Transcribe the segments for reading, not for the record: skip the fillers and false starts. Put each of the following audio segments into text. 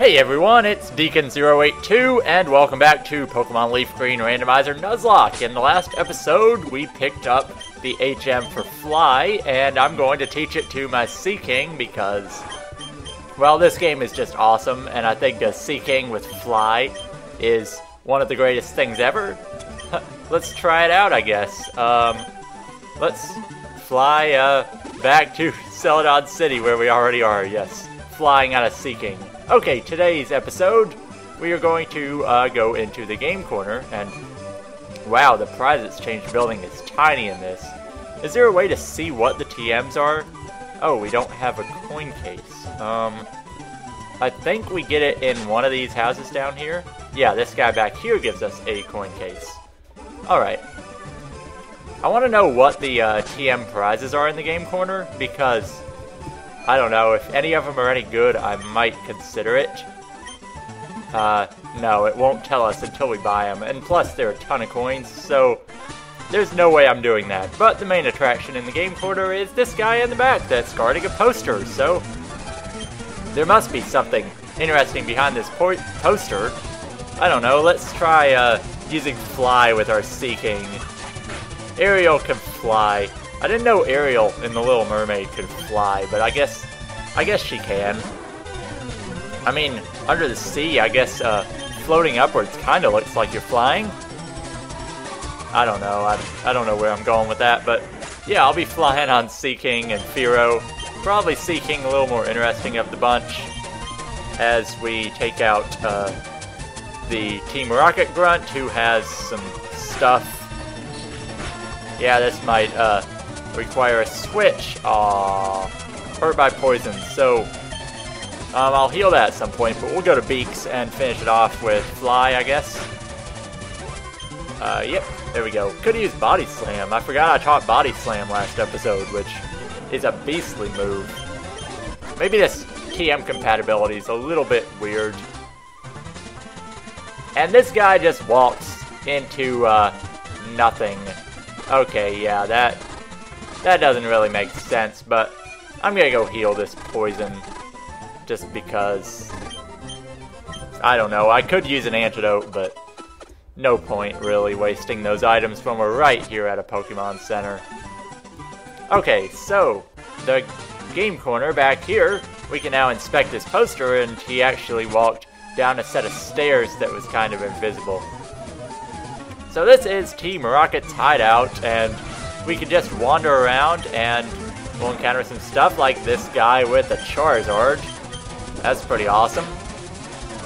Hey everyone, it's Deacon082 and welcome back to Pokemon LeafGreen Randomizer Nuzlocke. In the last episode, we picked up the HM for Fly, and I'm going to teach it to my Seaking because, well, this game is just awesome, and I think a Seaking with Fly is one of the greatest things ever. Let's try it out, I guess. Let's fly back to Celadon City where we already are, yes. Flying out of Seaking. Okay, today's episode, we are going to go into the game corner, and wow, the prize exchange building is tiny in this. Is there a way to see what the TMs are? Oh, we don't have a coin case. I think we get it in one of these houses down here. Yeah, this guy back here gives us a coin case. Alright. I want to know what the TM prizes are in the game corner, because I don't know, if any of them are any good, I might consider it. No, it won't tell us until we buy them, and plus there are a ton of coins, so there's no way I'm doing that. But the main attraction in the game corner is this guy in the back that's guarding a poster, so there must be something interesting behind this poster. I don't know, let's try using Fly with our Seaking. Ariel can fly. I didn't know Ariel in The Little Mermaid could fly, but I guess she can. I mean, under the sea, I guess floating upwards kind of looks like you're flying. I don't know. I don't know where I'm going with that, but yeah, I'll be flying on Seaking and Firo. Probably Seaking a little more interesting of the bunch as we take out the Team Rocket Grunt, who has some stuff. Yeah, this might require a switch. Aww. Hurt by poison. So, I'll heal that at some point, but we'll go to Beaks and finish it off with Fly, I guess. Yep, there we go. Could use Body Slam. I forgot I taught Body Slam last episode, which is a beastly move. Maybe this TM compatibility is a little bit weird. And this guy just walks into nothing. Okay, yeah, that doesn't really make sense, but I'm gonna go heal this poison just because, I don't know, I could use an antidote, but no point really wasting those items when we're right here at a Pokemon Center. Okay, so the game corner back here, we can now inspect this poster, and he actually walked down a set of stairs that was kind of invisible. So this is Team Rocket's hideout, and we can just wander around and we'll encounter some stuff like this guy with a Charizard. That's pretty awesome.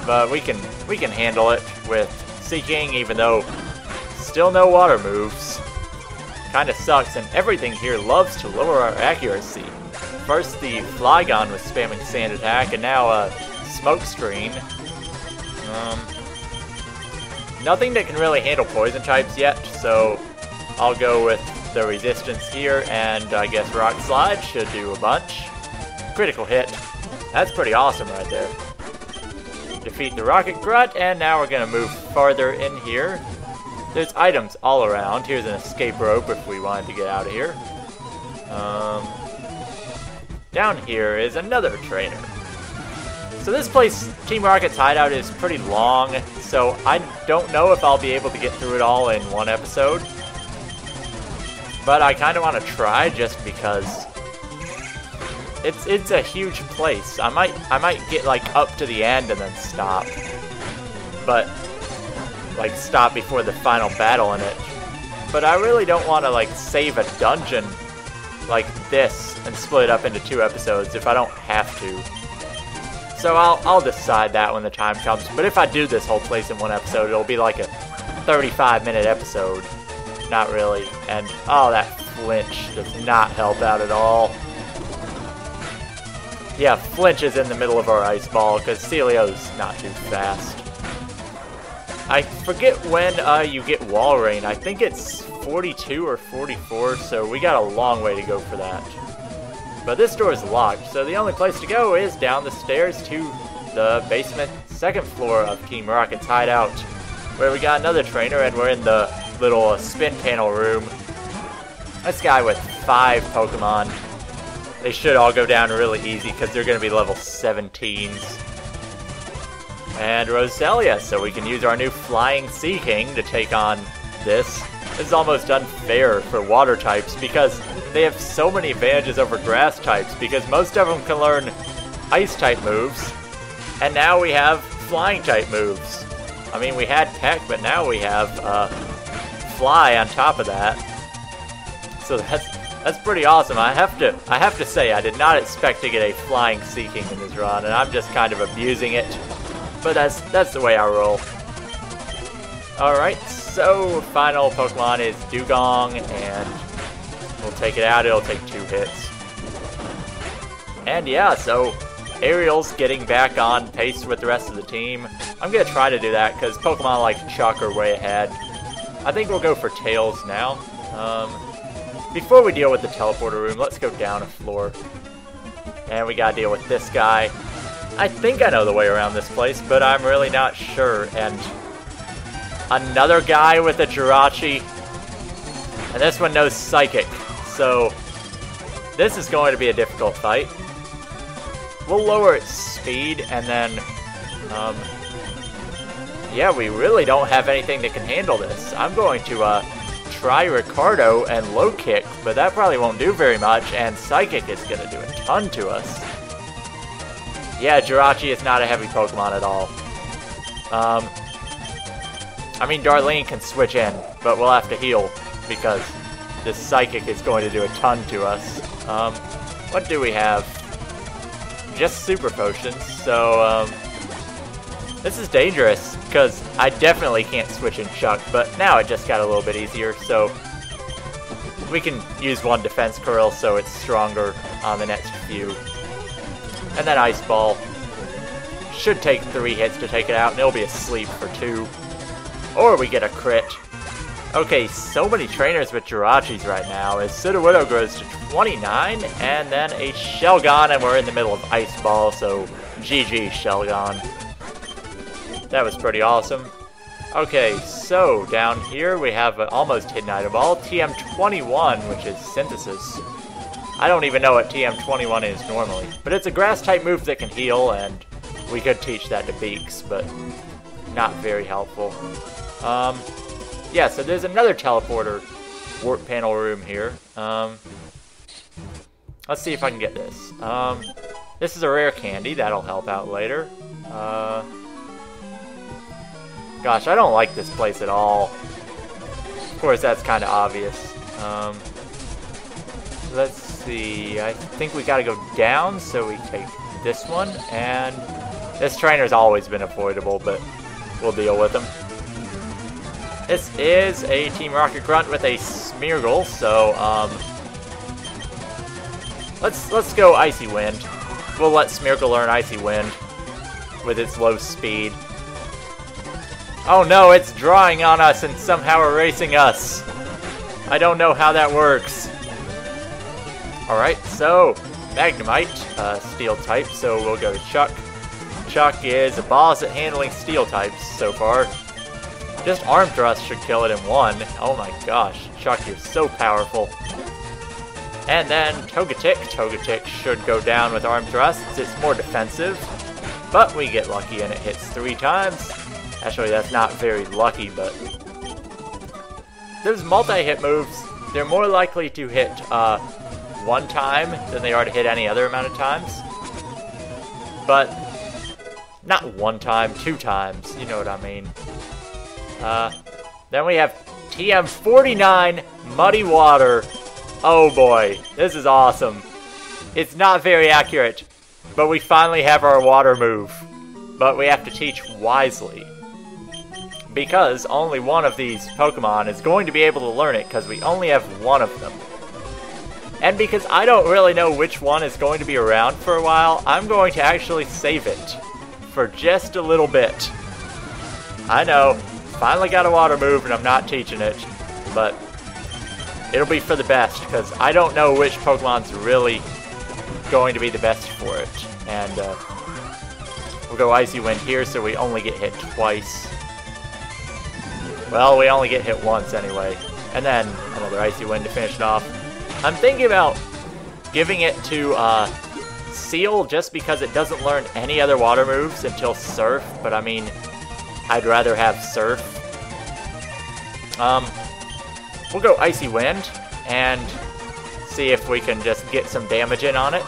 But we can handle it with Seaking, even though still no water moves. Kinda sucks, and everything here loves to lower our accuracy. First the Flygon was spamming Sand Attack, and now Smoke Screen. Nothing that can really handle poison types yet, so I'll go with the resistance here, and I guess Rock Slide should do a bunch. Critical hit. That's pretty awesome right there. Defeat the Rocket Grunt, and now we're going to move farther in here. There's items all around. Here's an escape rope if we wanted to get out of here. Down here is another trainer. So this place, Team Rocket's hideout, is pretty long, so I don't know if I'll be able to get through it all in one episode. But I kind of want to try just because it's a huge place. I might get like up to the end and then stop. But like stop before the final battle in it. But I really don't want to like save a dungeon like this and split it up into 2 episodes if I don't have to. So I'll decide that when the time comes. But if I do this whole place in one episode, it'll be like a 35-minute episode. Not really. And, oh, that flinch does not help out at all. Yeah, flinch is in the middle of our ice ball, because Celio's not too fast. I forget when you get Wall Rain. I think it's 42 or 44, so we got a long way to go for that. But this door is locked, so the only place to go is down the stairs to the basement 2nd floor of Team Rocket's hideout, where we got another trainer, and we're in the little spin panel room. This guy with 5 Pokemon. They should all go down really easy because they're going to be level 17s. And Roselia, so we can use our new Flying Sea King to take on this. This is almost unfair for water types because they have so many advantages over grass types because most of them can learn ice type moves, and now we have flying type moves. I mean, we had Peck, but now we have Fly on top of that. So that's pretty awesome. I have to say, I did not expect to get a Flying Sea King in this run, and I'm just kind of abusing it. But that's the way I roll. Alright, so final Pokemon is Dugong, and we'll take it out. It'll take 2 hits. And yeah, so Ariel's getting back on pace with the rest of the team. I'm going to try to do that because Pokemon like Chuck are way ahead. I think we'll go for Tails now. Before we deal with the teleporter room, let's go down a floor. And we got to deal with this guy. I think I know the way around this place, but I'm really not sure. And another guy with a Jirachi. And this one knows Psychic. So this is going to be a difficult fight. We'll lower its speed, and then, yeah, we really don't have anything that can handle this. I'm going to try Ricardo and Low Kick, but that probably won't do very much, and Psychic is going to do a ton to us. Yeah, Jirachi is not a heavy Pokemon at all. I mean, Darlene can switch in, but we'll have to heal, because this Psychic is going to do a ton to us. What do we have? Just Super Potions, so, this is dangerous, because I definitely can't switch in Chuck, but now it just got a little bit easier, so we can use 1 Defense Curl so it's stronger on the next few. And then Ice Ball. Should take 3 hits to take it out, and it'll be asleep for 2. Or we get a crit. Okay, so many trainers with Jirachis right now, as Sudowoodo grows to 29, and then a Shelgon, and we're in the middle of Ice Ball, so GG Shelgon. That was pretty awesome. Okay, so down here we have an almost hidden item ball, TM21, which is Synthesis. I don't even know what TM21 is normally, but it's a grass type move that can heal, and we could teach that to Beaks, but not very helpful. Yeah, so there's another teleporter warp panel room here. Let's see if I can get this. This is a rare candy, that'll help out later. Gosh, I don't like this place at all. Of course, that's kind of obvious. Let's see, I think we gotta go down, so we take this one, and this trainer's always been avoidable, but we'll deal with him. This is a Team Rocket Grunt with a Smeargle, so, let's go Icy Wind. We'll let Smeargle learn Icy Wind with its low speed. Oh no, it's drawing on us and somehow erasing us. I don't know how that works. Alright, so, Magnemite, Steel type, so we'll go to Chuck. Chuck is a boss at handling Steel types so far. Just Arm Thrust should kill it in 1. Oh my gosh, Chuck, you're so powerful. And then Togetic. Togetic should go down with Arm Thrusts. It's more defensive, but we get lucky and it hits 3 times. Actually, that's not very lucky, but those multi-hit moves, they're more likely to hit 1 time than they are to hit any other amount of times. But not 1 time, 2 times, you know what I mean. Then we have TM39 Muddy Water. Oh boy, this is awesome. It's not very accurate, but we finally have our water move. But we have to teach wisely, because only one of these Pokemon is going to be able to learn it, because we only have 1 of them. And because I don't really know which one is going to be around for a while, I'm going to actually save it for just a little bit. I know, finally got a water move and I'm not teaching it, but it'll be for the best, because I don't know which Pokemon's really going to be the best for it. And we'll go Icy Wind here, so we only get hit twice. Well, we only get hit once anyway. And then another Icy Wind to finish it off. I'm thinking about giving it to Seal just because it doesn't learn any other water moves until Surf, but I mean, I'd rather have Surf. We'll go Icy Wind and see if we can just get some damage in on it.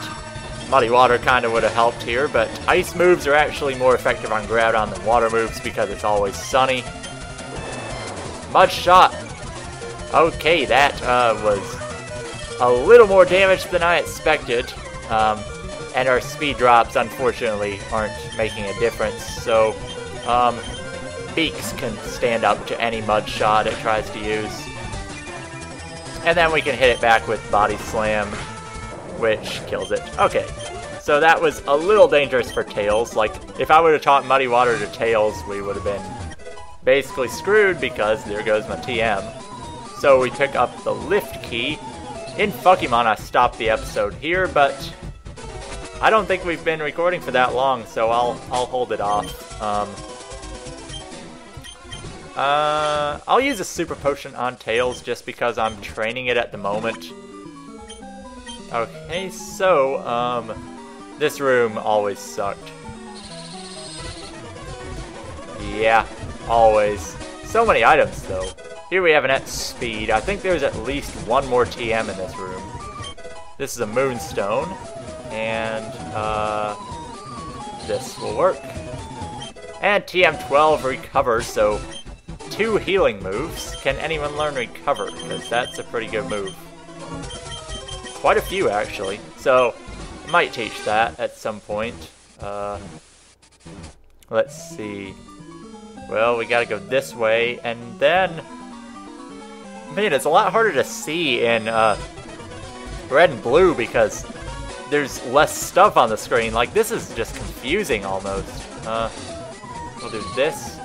Muddy Water kind of would have helped here, but ice moves are actually more effective on Groudon than water moves because it's always sunny. Mud Shot. Okay, that was a little more damage than I expected. And our speed drops, unfortunately, aren't making a difference. So, Beaks can stand up to any Mud Shot it tries to use. And then we can hit it back with Body Slam, which kills it. Okay, so that was a little dangerous for Tails. Like, if I would have taught Muddy Water to Tails, we would have been basically screwed because there goes my TM. So we pick up the Lift Key. In Pokemon, I stopped the episode here, but I don't think we've been recording for that long, so I'll hold it off. I'll use a Super Potion on Tails just because I'm training it at the moment. Okay, so, this room always sucked. Yeah, always. So many items, though. Here we have an at speed. I think there's at least one more TM in this room. This is a Moonstone, and, this will work. And TM12 recovers, so 2 healing moves. Can anyone learn Recover? Because that's a pretty good move. Quite a few, actually. So, I might teach that at some point. Let's see. Well, we gotta go this way, and then... Man, it's a lot harder to see in red and blue because there's less stuff on the screen. Like, this is just confusing almost. We'll do this.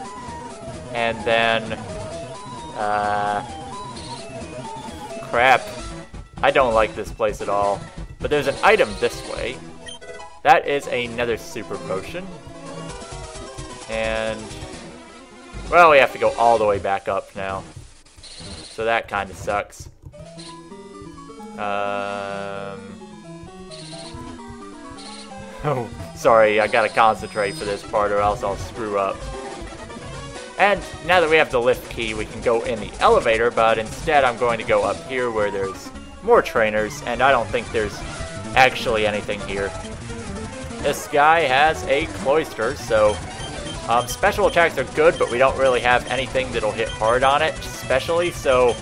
And then... crap. I don't like this place at all. But there's an item this way. That is another Super Potion. And... well, we have to go all the way back up now. So that kind of sucks. Oh, sorry, I gotta concentrate for this part or else I'll screw up. And now that we have the lift key, we can go in the elevator, but instead I'm going to go up here where there's more trainers, and I don't think there's actually anything here. This guy has a Cloyster, so special attacks are good, but we don't really have anything that'll hit hard on it, especially, so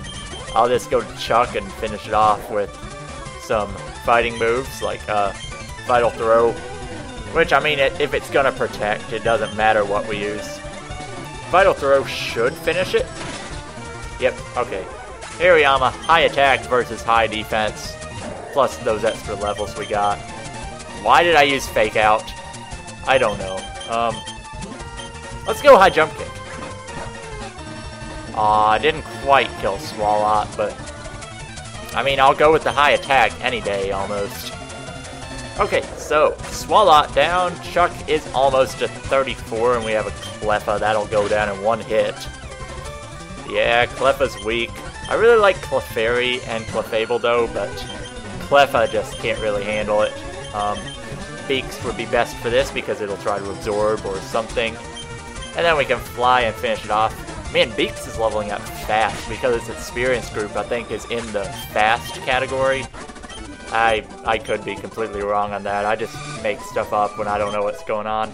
I'll just go to Chuck and finish it off with some fighting moves, like Vital Throw, which, I mean, if it's gonna protect, it doesn't matter what we use. Vital Throw should finish it. Yep, okay. Hariyama, high attack versus high defense, plus those extra levels we got. Why did I use Fake Out? I don't know. Let's go high jump kick. Aw, I didn't quite kill Swalot, but... I mean, I'll go with the high attack any day, almost. Okay, so, Swalot down. Chuck is almost at 34, and we have a Cleffa. That'll go down in one hit. Yeah, Cleffa's weak. I really like Clefairy and Clefable, though, but Cleffa just can't really handle it. Beaks would be best for this because it'll try to absorb or something. And then we can fly and finish it off. Man, Beaks is leveling up fast because its experience group, I think, is in the fast category. I could be completely wrong on that. I just make stuff up when I don't know what's going on.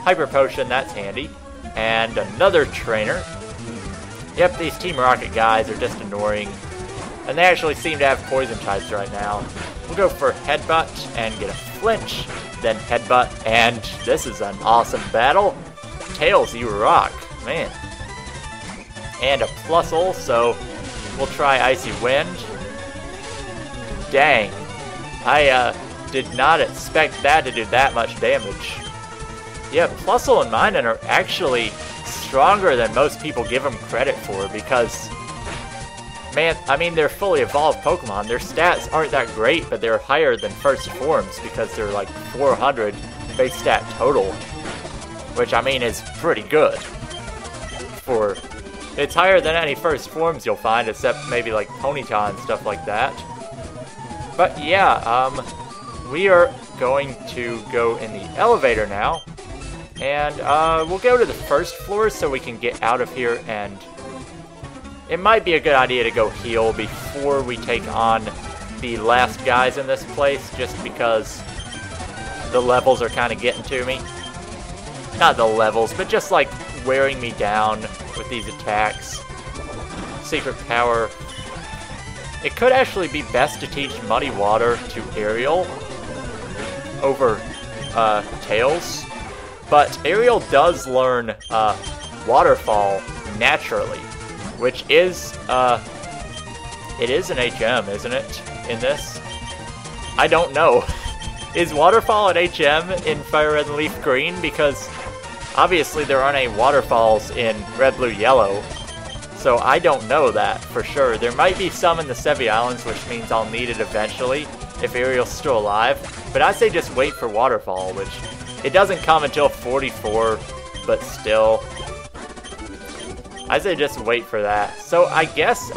Hyper Potion, that's handy. And another trainer. Yep, these Team Rocket guys are just annoying. And they actually seem to have poison types right now. We'll go for Headbutt and get a flinch. Then Headbutt, and this is an awesome battle. Tails, you rock. Man. And a Plusle, so we'll try Icy Wind. Dang. I did not expect that to do that much damage. Yeah, Plusle and Minun are actually stronger than most people give them credit for because, man, I mean, they're fully evolved Pokemon. Their stats aren't that great, but they're higher than first forms because they're like 400 base stat total, which, I mean, is pretty good. It's higher than any first forms you'll find, except maybe like Ponyta and stuff like that. But yeah, we are going to go in the elevator now. And we'll go to the first floor so we can get out of here, and it might be a good idea to go heal before we take on the last guys in this place, just because the levels are kind of getting to me. Not the levels, but just like wearing me down with these attacks. Secret power. It could actually be best to teach Muddy Water to Ariel over Tails. But Ariel does learn Waterfall naturally, which is, it is an HM, isn't it, in this? I don't know. Is Waterfall an HM in Fire Red and Leaf Green? Because obviously there aren't any waterfalls in Red, Blue, Yellow, so I don't know that for sure. There might be some in the Sevi Islands, which means I'll need it eventually if Ariel's still alive, but I'd say just wait for Waterfall, which it doesn't come until 44, but still, I'd say just wait for that. So I guess,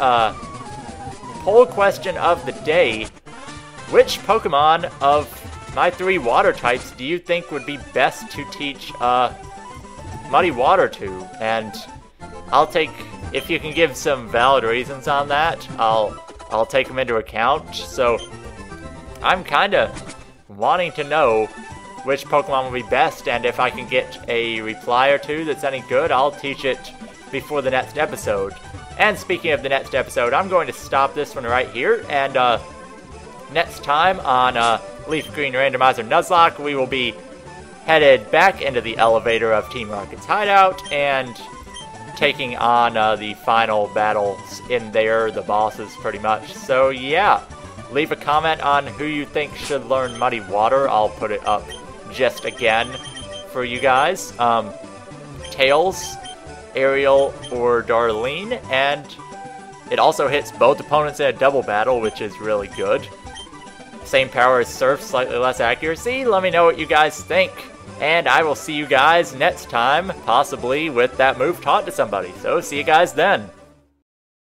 poll question of the day, which Pokemon of my 3 water types do you think would be best to teach Muddy Water to? And I'll take, if you can give some valid reasons on that, I'll take them into account. So I'm kind of wanting to know which Pokemon will be best, and if I can get a reply or two that's any good, I'll teach it before the next episode. And speaking of the next episode, I'm going to stop this one right here, and next time on LeafGreen Randomizer Nuzlocke, we will be headed back into the elevator of Team Rocket's hideout, and taking on the final battles in there, the bosses pretty much. So yeah, leave a comment on who you think should learn Muddy Water. I'll put it up just again for you guys. Tails, Ariel, or Darlene, and it also hits both opponents in a double battle, which is really good. Same power as Surf, slightly less accuracy. Let me know what you guys think, and I will see you guys next time, possibly with that move taught to somebody. So see you guys then.